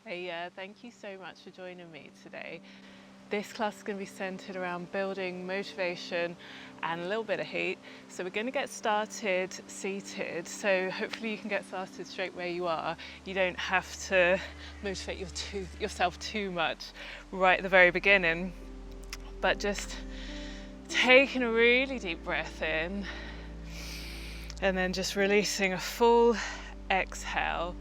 Hey, thank you so much for joining me today. This class is going to be centered around building motivation and a little bit of heat. So we're going to get started seated. So hopefully you can get started straight where you are. You don't have to motivate yourself too much right at the very beginning, but just taking a really deep breath in and then just releasing a full exhale.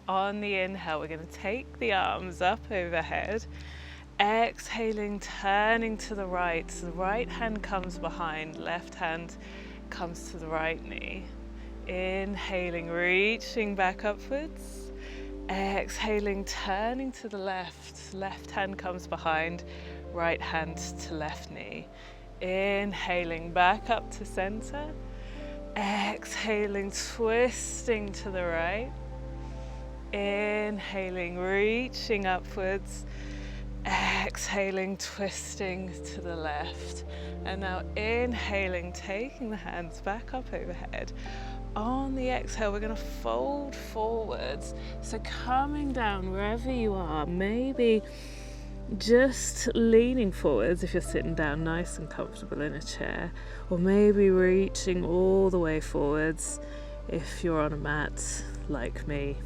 On the inhale, we're going to take the arms up overhead, exhaling, turning to the right. So the right hand comes behind, left hand comes to the right knee. Inhaling, reaching back upwards. Exhaling, turning to the left. Left hand comes behind, right hand to left knee. Inhaling, back up to center. Exhaling, twisting to the right. Inhaling, reaching upwards, exhaling, twisting to the left. And now inhaling, taking the hands back up overhead. On the exhale, we're going to fold forwards. So coming down wherever you are, maybe just leaning forwards if you're sitting down nice and comfortable in a chair, or maybe reaching all the way forwards if you're on a mat like me.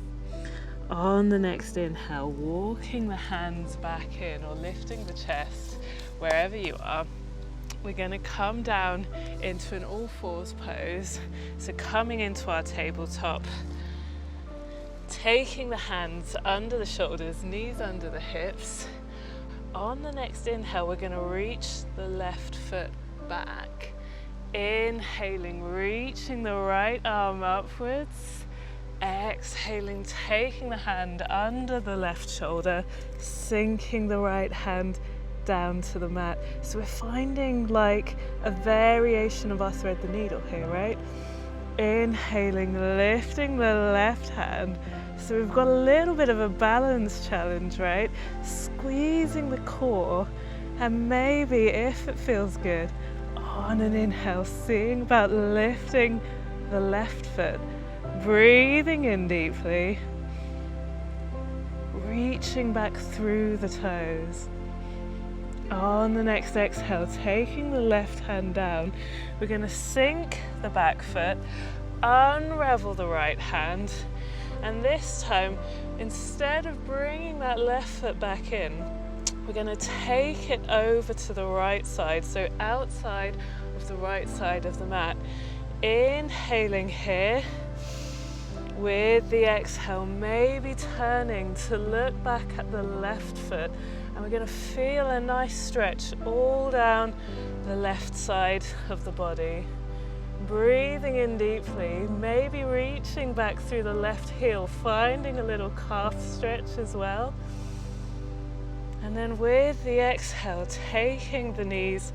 On the next inhale, walking the hands back in or lifting the chest wherever you are. We're going to come down into an all fours pose. So coming into our tabletop, taking the hands under the shoulders, knees under the hips. On the next inhale, we're going to reach the left foot back. Inhaling, reaching the right arm upwards. Exhaling, taking the hand under the left shoulder, sinking the right hand down to the mat. So we're finding like a variation of our thread the needle here, right? Inhaling, lifting the left hand. So we've got a little bit of a balance challenge, right? Squeezing the core, and maybe if it feels good, on an inhale, seeing about lifting the left foot. Breathing in deeply, reaching back through the toes. On the next exhale, taking the left hand down, we're going to sink the back foot, unravel the right hand, and this time, instead of bringing that left foot back in, we're going to take it over to the right side, so outside of the right side of the mat. Inhaling here. With the exhale, maybe turning to look back at the left foot, and we're going to feel a nice stretch all down the left side of the body. Breathing in deeply, maybe reaching back through the left heel, finding a little calf stretch as well. And then with the exhale, taking the knees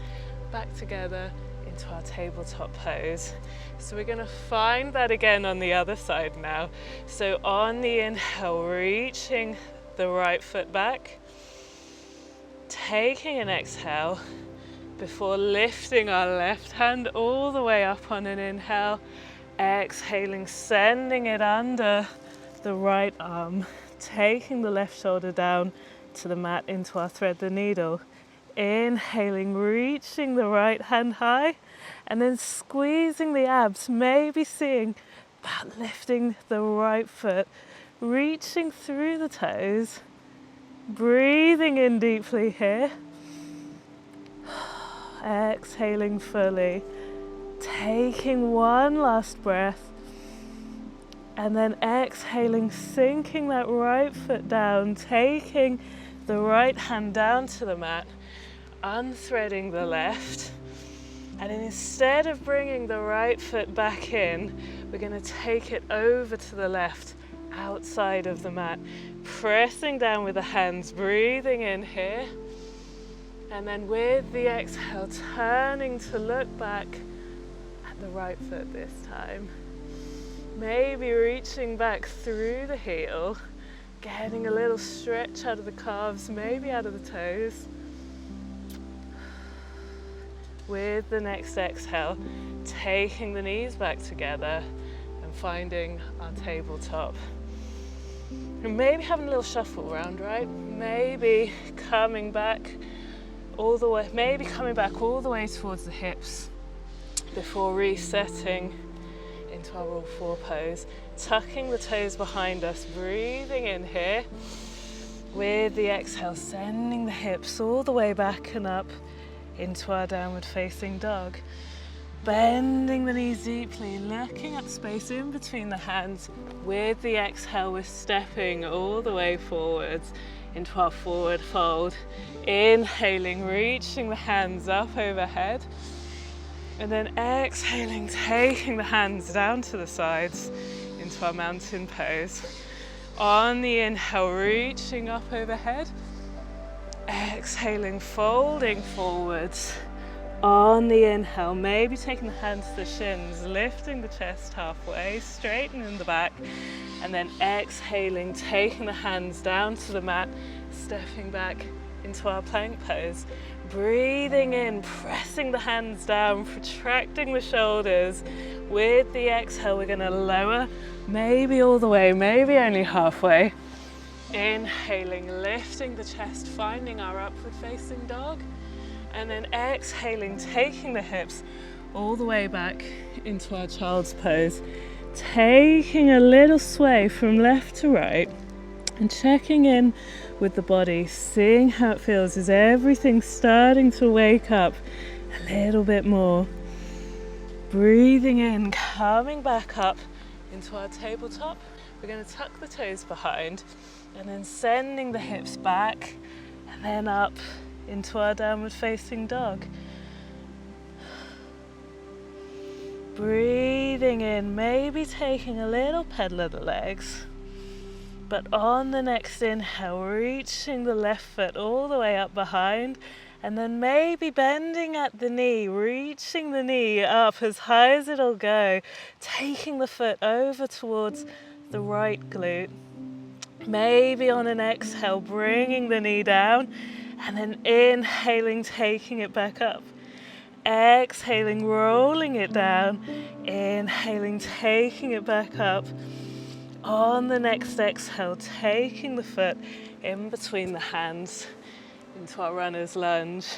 back together into our tabletop pose. So we're going to find that again on the other side now. So on the inhale, reaching the right foot back, taking an exhale before lifting our left hand all the way up on an inhale, exhaling, sending it under the right arm, taking the left shoulder down to the mat into our thread the needle. Inhaling, reaching the right hand high, and then squeezing the abs, maybe seeing about lifting the right foot, reaching through the toes, breathing in deeply here, exhaling fully, taking one last breath, and then exhaling, sinking that right foot down, taking the right hand down to the mat, unthreading the left, and then instead of bringing the right foot back in, we're going to take it over to the left, outside of the mat, pressing down with the hands, breathing in here, and then with the exhale, turning to look back at the right foot this time. Maybe reaching back through the heel, getting a little stretch out of the calves, maybe out of the toes. With the next exhale, taking the knees back together and finding our tabletop. And maybe having a little shuffle around, right? Maybe coming back all the way, maybe coming back all the way towards the hips before resetting into our all four pose. Tucking the toes behind us, breathing in here. With the exhale, sending the hips all the way back and up into our downward facing dog. Bending the knees deeply, looking at the space in between the hands. With the exhale, we're stepping all the way forwards into our forward fold. Inhaling, reaching the hands up overhead. And then exhaling, taking the hands down to the sides into our mountain pose. On the inhale, reaching up overhead. Exhaling, folding forwards. On the inhale, maybe taking the hands to the shins, lifting the chest halfway, straightening the back, and then exhaling, taking the hands down to the mat, stepping back into our plank pose. Breathing in, pressing the hands down, protracting the shoulders. With the exhale, we're going to lower, maybe all the way, maybe only halfway. Inhaling, lifting the chest, finding our upward facing dog. And then exhaling, taking the hips all the way back into our child's pose. Taking a little sway from left to right and checking in with the body, seeing how it feels. Is everything starting to wake up a little bit more? Breathing in, coming back up into our tabletop. We're going to tuck the toes behind and then sending the hips back and then up into our downward facing dog. Breathing in, maybe taking a little pedal of the legs, but on the next inhale, reaching the left foot all the way up behind, and then maybe bending at the knee, reaching the knee up as high as it'll go, taking the foot over towards the right glute. Maybe on an exhale, bringing the knee down, and then inhaling, taking it back up. Exhaling, rolling it down. Inhaling, taking it back up. On the next exhale, taking the foot in between the hands into our runner's lunge.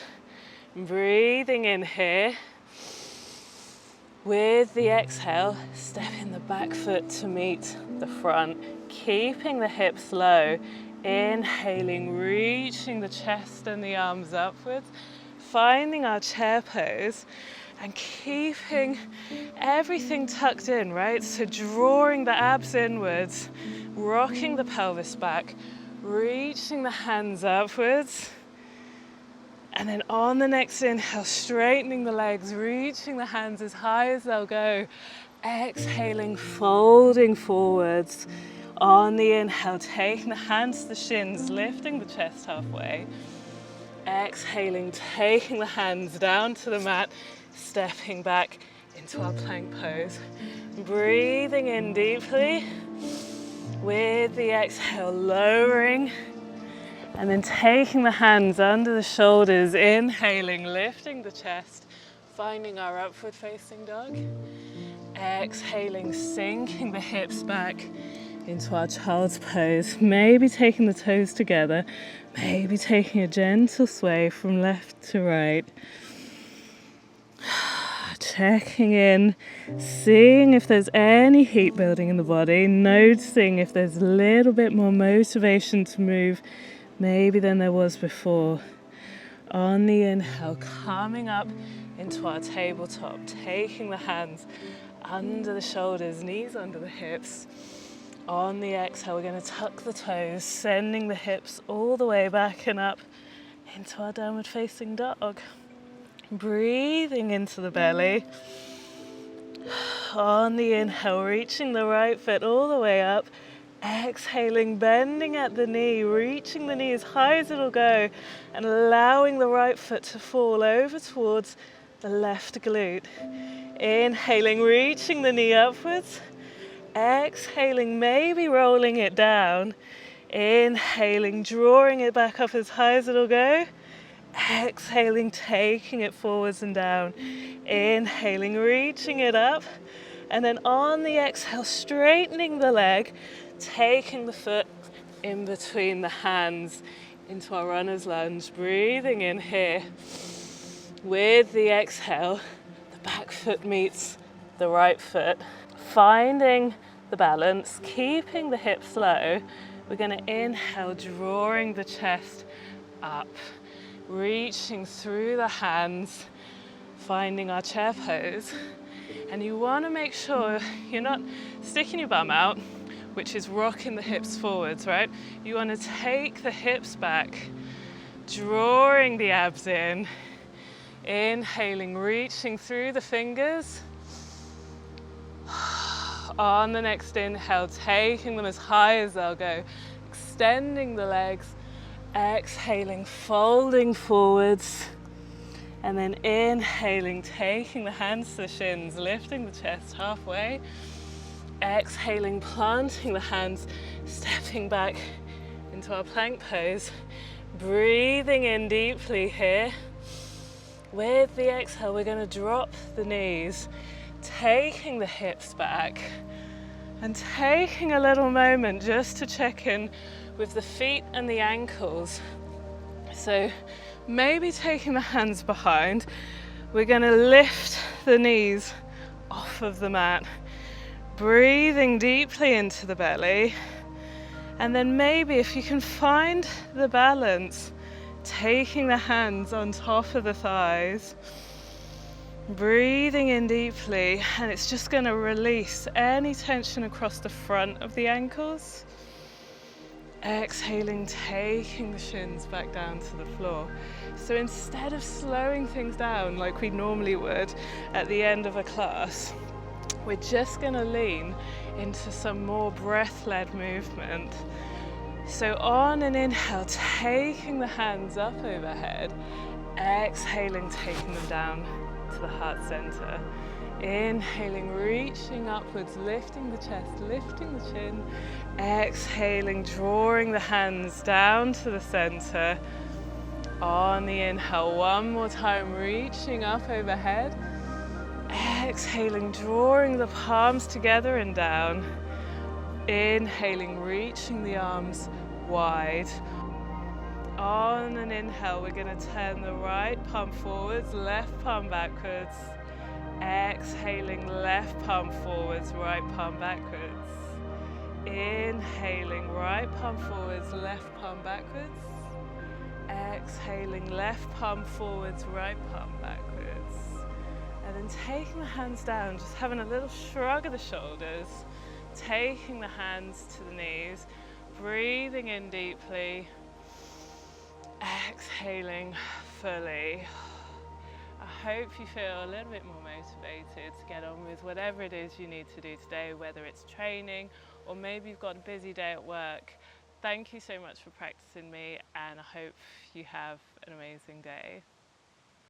Breathing in here. With the exhale, stepping the back foot to meet the front, keeping the hips low. Inhaling, reaching the chest and the arms upwards, finding our chair pose and keeping everything tucked in, right? So drawing the abs inwards, rocking the pelvis back, reaching the hands upwards, and then on the next inhale, straightening the legs, reaching the hands as high as they'll go. Exhaling, folding forwards. On the inhale, taking the hands to the shins, lifting the chest halfway. Exhaling, taking the hands down to the mat, stepping back into our plank pose. Breathing in deeply. With the exhale, lowering. And then taking the hands under the shoulders, inhaling, lifting the chest, finding our upward facing dog. Exhaling, sinking the hips back into our child's pose, maybe taking the toes together, maybe taking a gentle sway from left to right. Checking in, seeing if there's any heat building in the body, noticing if there's a little bit more motivation to move maybe than there was before. On the inhale, coming up into our tabletop, taking the hands under the shoulders, knees under the hips. On the exhale, we're going to tuck the toes, sending the hips all the way back and up into our downward facing dog. Breathing into the belly. On the inhale, reaching the right foot all the way up. Exhaling, bending at the knee, reaching the knee as high as it'll go, and allowing the right foot to fall over towards the left glute. Inhaling, reaching the knee upwards. Exhaling, maybe rolling it down. Inhaling, drawing it back up as high as it'll go. Exhaling, taking it forwards and down. Inhaling, reaching it up. And then on the exhale, straightening the leg, taking the foot in between the hands into our runner's lunge, breathing in here. With the exhale, the back foot meets the right foot, finding the balance, keeping the hips low. We're going to inhale, drawing the chest up, reaching through the hands, finding our chair pose. And you want to make sure you're not sticking your bum out, which is rocking the hips forwards, right? You want to take the hips back, drawing the abs in, inhaling, reaching through the fingers. On the next inhale, taking them as high as they'll go, extending the legs, exhaling, folding forwards, and then inhaling, taking the hands to the shins, lifting the chest halfway, exhaling, planting the hands, stepping back into our plank pose, breathing in deeply here. With the exhale, we're going to drop the knees, taking the hips back and taking a little moment just to check in with the feet and the ankles. So maybe taking the hands behind, we're going to lift the knees off of the mat, breathing deeply into the belly, and then maybe if you can find the balance, taking the hands on top of the thighs, breathing in deeply, and it's just going to release any tension across the front of the ankles. Exhaling, taking the shins back down to the floor. So instead of slowing things down like we normally would at the end of a class, we're just going to lean into some more breath-led movement. So on an inhale, taking the hands up overhead, exhaling, taking them down to the heart center. Inhaling, reaching upwards, lifting the chest, lifting the chin. Exhaling, drawing the hands down to the center. On the inhale, one more time, reaching up overhead. Exhaling, drawing the palms together and down. Inhaling, reaching the arms wide. On an inhale, we're going to turn the right palm forwards, left palm backwards. Exhaling, left palm forwards, right palm backwards. Inhaling, right palm forwards, left palm backwards. Exhaling, left palm forwards, right palm backwards. And then taking the hands down, just having a little shrug of the shoulders, taking the hands to the knees, breathing in deeply, exhaling fully. I hope you feel a little bit more motivated to get on with whatever it is you need to do today, whether it's training or maybe you've got a busy day at work. Thank you so much for practicing me, and I hope you have an amazing day.